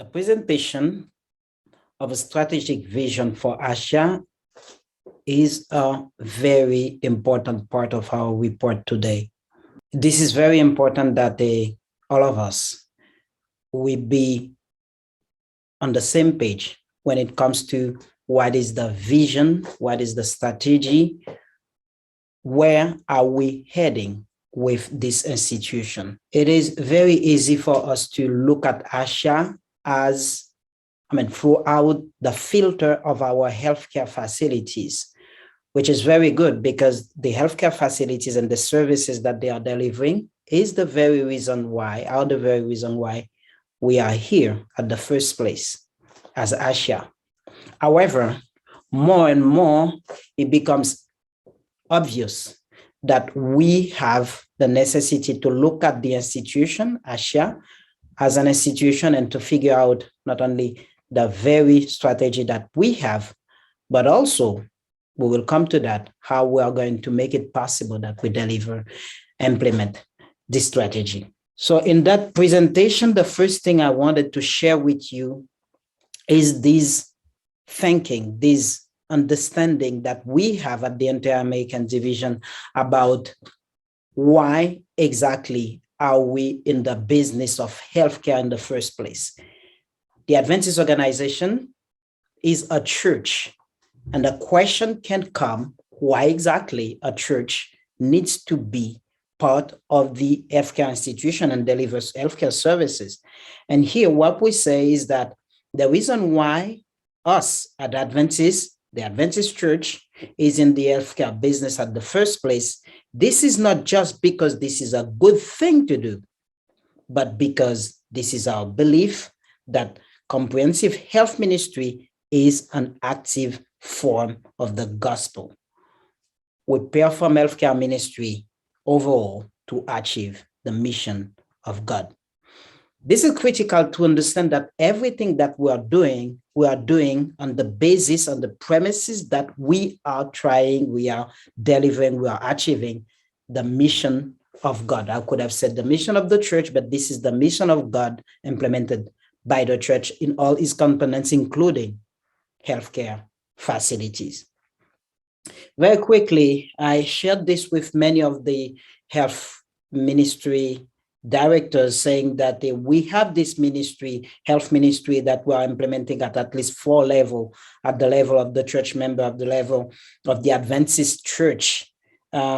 The presentation of a strategic vision for AHSIA is a very important part of our report today. This is very important that all of us will be on the same page when it comes to what is the vision, what is the strategy, where are we heading with this institution. It is very easy for us to look at AHSIA as, throughout the filter of our healthcare facilities, which is very good because the healthcare facilities and the services that they are delivering are the very reason why we are here at the first place as AHSIA. However, more and more, it becomes obvious that we have the necessity to look at the institution, AHSIA, as an institution and to figure out not only the very strategy that we have, but also, we will come to that, how we are going to make it possible that we implement this strategy. So in that presentation, the first thing I wanted to share with you is this thinking, this understanding that we have at the Inter-American Division about why exactly are we in the business of healthcare in the first place. The Adventist organization is a church, and the question can come, why exactly a church needs to be part of the healthcare institution and delivers healthcare services. And here what we say is that the reason why us at Adventist, the Adventist Church, is in the healthcare business at the first place, this is not just because this is a good thing to do, but because this is our belief that comprehensive health ministry is an active form of the gospel. We perform healthcare ministry overall to achieve the mission of God. This is critical to understand that everything that we are doing on the basis, on the premises that we are delivering, we are achieving the mission of God. I could have said the mission of the church, but this is the mission of God implemented by the church in all its components, including healthcare facilities. Very quickly, I shared this with many of the health ministry directors, saying that we have this health ministry that we are implementing at least 4 levels, at the level of the church member, at the level of the Adventist churches, at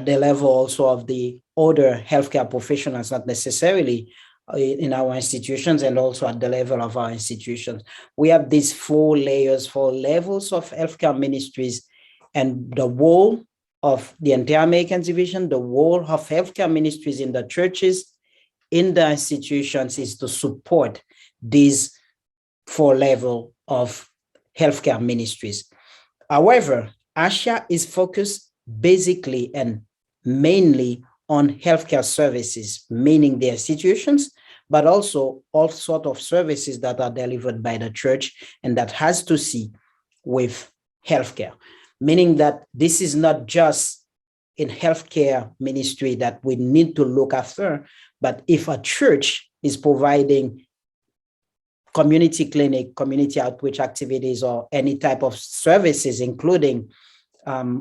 the level also of the other healthcare professionals, not necessarily in our institutions, and also at the level of our institutions. We have these 4 levels of healthcare ministries, and the role of the Inter-American Division, the role of healthcare ministries in the churches, in the institutions, is to support these 4 levels of healthcare ministries. However, AHSIA is focused basically and mainly on healthcare services, meaning the institutions, but also all sorts of services that are delivered by the church and that has to see with healthcare, meaning that this is not just in healthcare ministry that we need to look after, but if a church is providing community clinic, community outreach activities, or any type of services, including,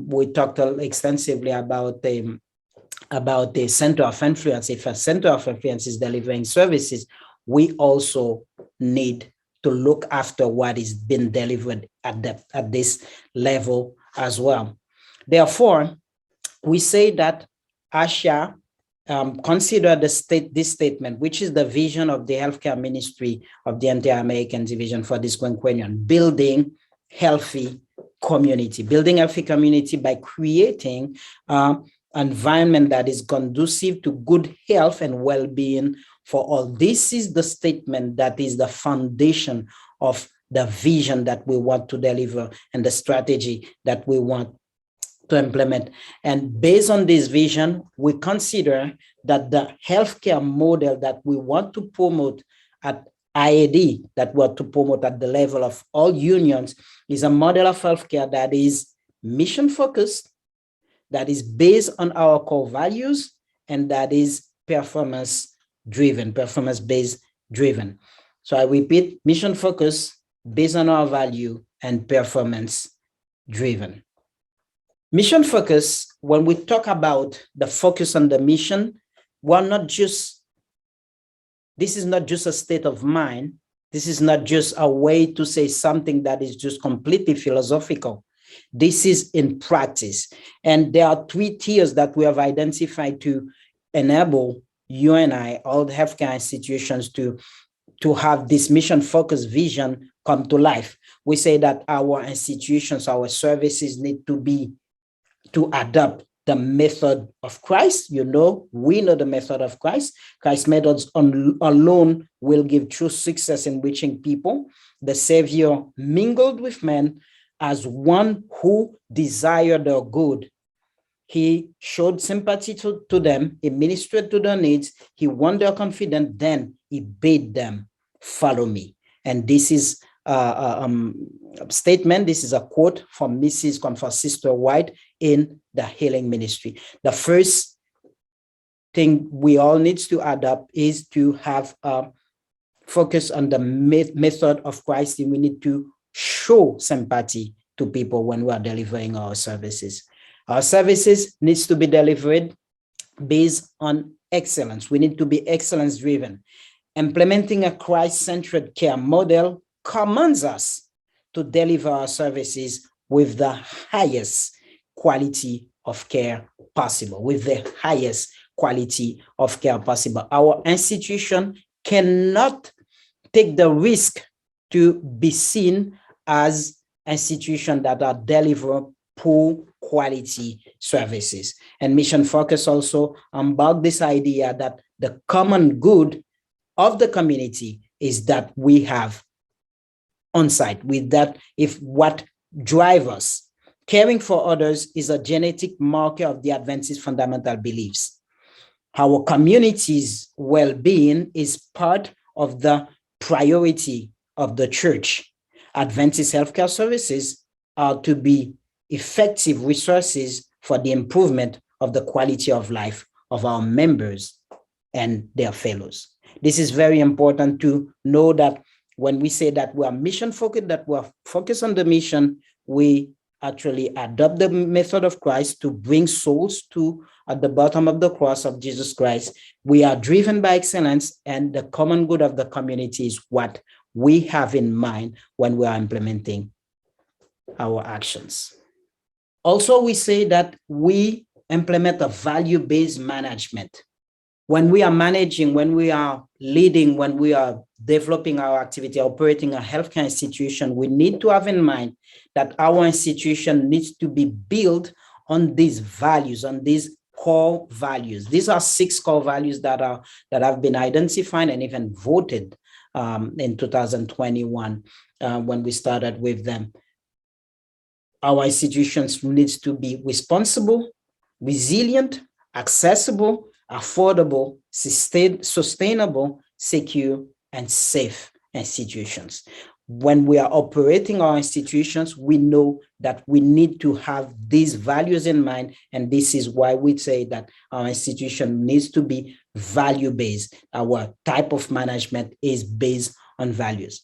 we talked extensively about the center of influence. If a center of influence is delivering services, we also need to look after what is being delivered at this level as well. Therefore, we say that AHSIA consider this statement, which is the vision of the healthcare ministry of the Inter-American Division for this quinquennium, building healthy community by creating environment that is conducive to good health and well-being for all. This is the statement that is the foundation of the vision that we want to deliver and the strategy that we want to implement. And based on this vision, we consider that the healthcare model that we want to promote at IAD, that we want to promote at the level of all unions, is a model of healthcare that is mission-focused, that is based on our core values, and that is performance driven, performance-based driven. So I repeat, mission focus based on our value and performance driven. Mission focus, when we talk about the focus on the mission, this is not just a state of mind. This is not just a way to say something that is just completely philosophical. This is in practice. And there are 3 tiers that we have identified to enable you and I, all the healthcare institutions, to have this mission-focused vision come to life. We say that our institutions, our services need to adopt the method of Christ. We know the method of Christ. Christ's methods alone will give true success in reaching people. The Savior mingled with men as one who desired their good. He showed sympathy to them. He ministered to their needs. He won their confidence. Then he bade them, follow me. And this is a statement. This is a quote from Sister White in the healing ministry. The first thing we all need to adopt is to have a focus on the method of Christ. And we need to show sympathy to people when we are delivering our services. Our services needs to be delivered based on excellence. We need to be excellence driven. Implementing a Christ-centered care model commands us to deliver our services with the highest quality of care possible, Our institution cannot take the risk to be seen as institutions that are delivering poor quality services. And mission focus also about this idea that the common good of the community is that we have on site. With that, if what drives us, caring for others is a genetic marker of the Adventist fundamental beliefs. Our community's well-being is part of the priority of the church. Adventist healthcare services are to be effective resources for the improvement of the quality of life of our members and their fellows. This is very important to know, that when we say that we are mission focused, that we are focused on the mission, we actually adopt the method of Christ to bring souls to at the bottom of the cross of Jesus Christ. We are driven by excellence, and the common good of the community is what we have in mind when we are implementing our actions. Also, we say that we implement a value-based management. When we are managing, when we are leading, when we are developing our activity, operating a healthcare institution, we need to have in mind that our institution needs to be built on these values, on these core values. These are 6 core values that have been identified and even voted in 2021 when we started with them. Our institutions needs to be responsible, resilient, accessible, affordable, sustainable, secure, and safe institutions. When we are operating our institutions, we know that we need to have these values in mind, and this is why we say that our institution needs to be value-based. Our type of management is based on values.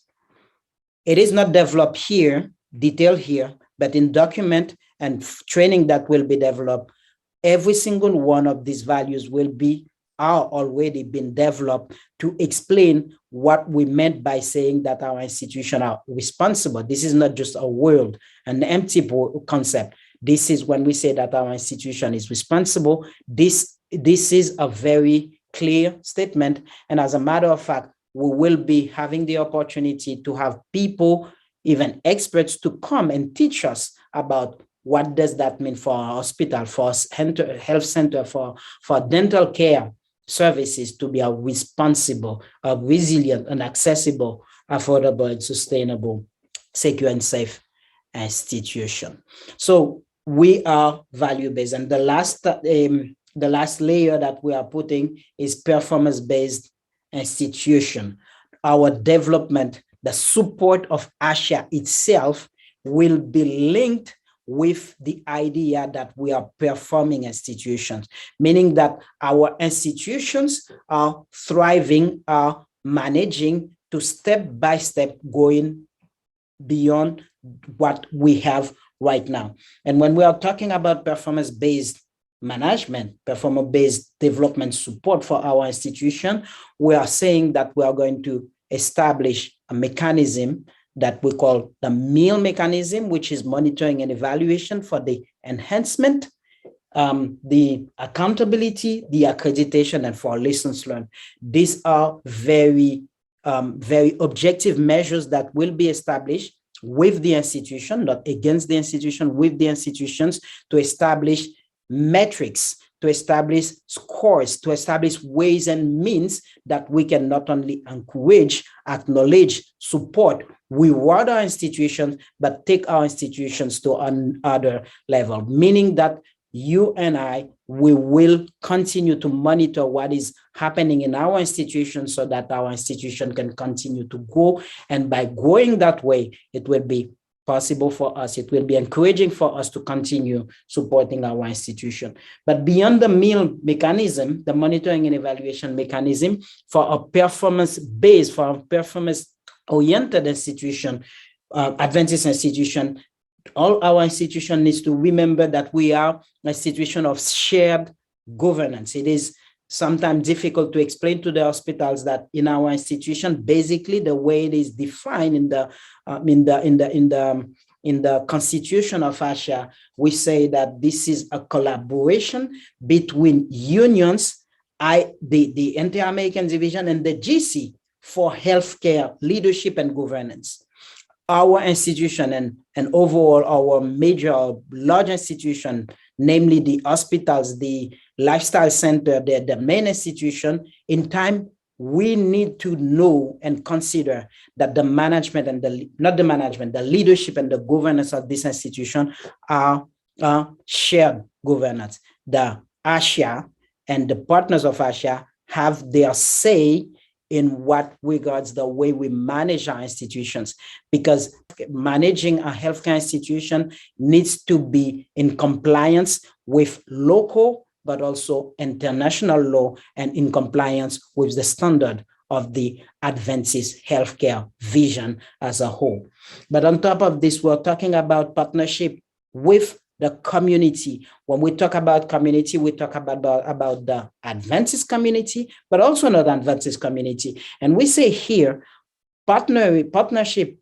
It is not developed here, detailed here, but in document and training that will be developed, every single one of these values are already been developed to explain what we meant by saying that our institutions are responsible. This is not just a word, an empty concept. This is when we say that our institution is responsible. This is a very clear statement. And as a matter of fact, we will be having the opportunity to have people, even experts, to come and teach us about what does that mean for our hospital, for our health center, for dental care services to be a responsible, a resilient, and accessible, affordable, and sustainable, secure, and safe institution. So we are value-based. And the last layer that we are putting is performance-based institution. Our development, the support of AHSIA itself will be linked with the idea that we are performing institutions, meaning that our institutions are thriving, are managing to step by step going beyond what we have right now. And when we are talking about performance-based management, performance-based development support for our institution, we are saying that we are going to establish a mechanism that we call the MEAL mechanism, which is monitoring and evaluation for the enhancement, the accountability, the accreditation, and for lessons learned. These are very objective measures that will be established with the institution, not against the institution, with the institutions, to establish metrics, to establish scores, to establish ways and means that we can not only encourage, acknowledge, support, reward our institutions, but take our institutions to another level, meaning that you and I, we will continue to monitor what is happening in our institution so that our institution can continue to grow. And by growing that way, it will be possible for us, it will be encouraging for us to continue supporting our institution. But beyond the MEAL mechanism, the monitoring and evaluation mechanism, for a performance-based, for a performance-oriented institution, Adventist institution, all our institution needs to remember that we are a institution of shared governance. It is sometimes difficult to explain to the hospitals that in our institution, basically the way it is defined in the constitution of AHSIA, we say that this is a collaboration between unions, the Inter-American Division, and the GC for healthcare leadership and governance. Our institution and overall our major large institution, namely the hospitals, the lifestyle center, the main institution, in time, we need to know and consider that the management and the leadership and the governance of this institution are shared governance. The AHSIA and the partners of AHSIA have their say in what regards the way we manage our institutions, because managing a healthcare institution needs to be in compliance with local, but also international law, and in compliance with the standard of the Adventist healthcare vision as a whole. But on top of this, we're talking about partnership with the community. When we talk about community, we talk about the Adventist community, but also not Adventist community. And we say here, partnership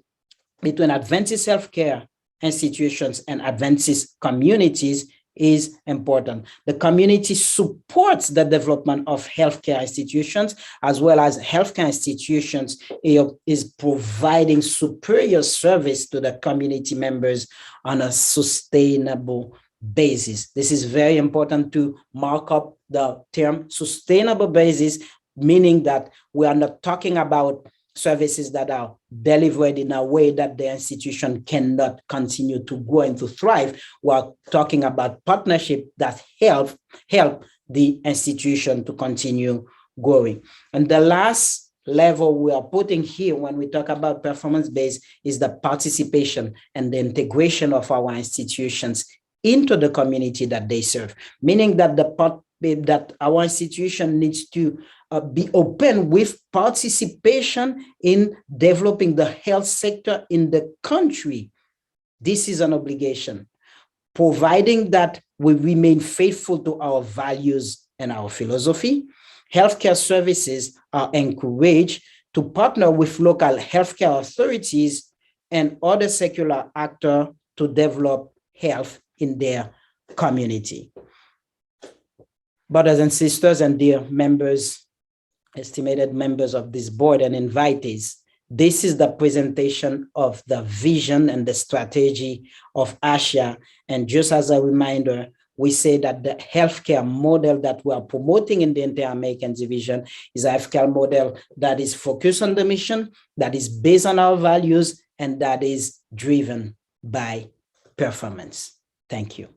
between Adventist healthcare institutions and Adventist communities is important. The community supports the development of healthcare institutions, as well as healthcare institutions is providing superior service to the community members on a sustainable basis. This is very important to mark up the term sustainable basis, meaning that we are not talking about services that are delivered in a way that the institution cannot continue to grow and to thrive. We're talking about partnership that help the institution to continue growing. And the last level we are putting here when we talk about performance-based is the participation and the integration of our institutions into the community that they serve, meaning that that our institution needs to be open with participation in developing the health sector in the country. This is an obligation, providing that we remain faithful to our values and our philosophy. Healthcare services are encouraged to partner with local healthcare authorities and other secular actors to develop health in their community. Brothers and sisters and dear members, estimated members of this board and invitees, this is the presentation of the vision and the strategy of AHSIA. And just as a reminder, we say that the healthcare model that we are promoting in the Inter-American Division is a healthcare model that is focused on the mission, that is based on our values, and that is driven by performance. Thank you.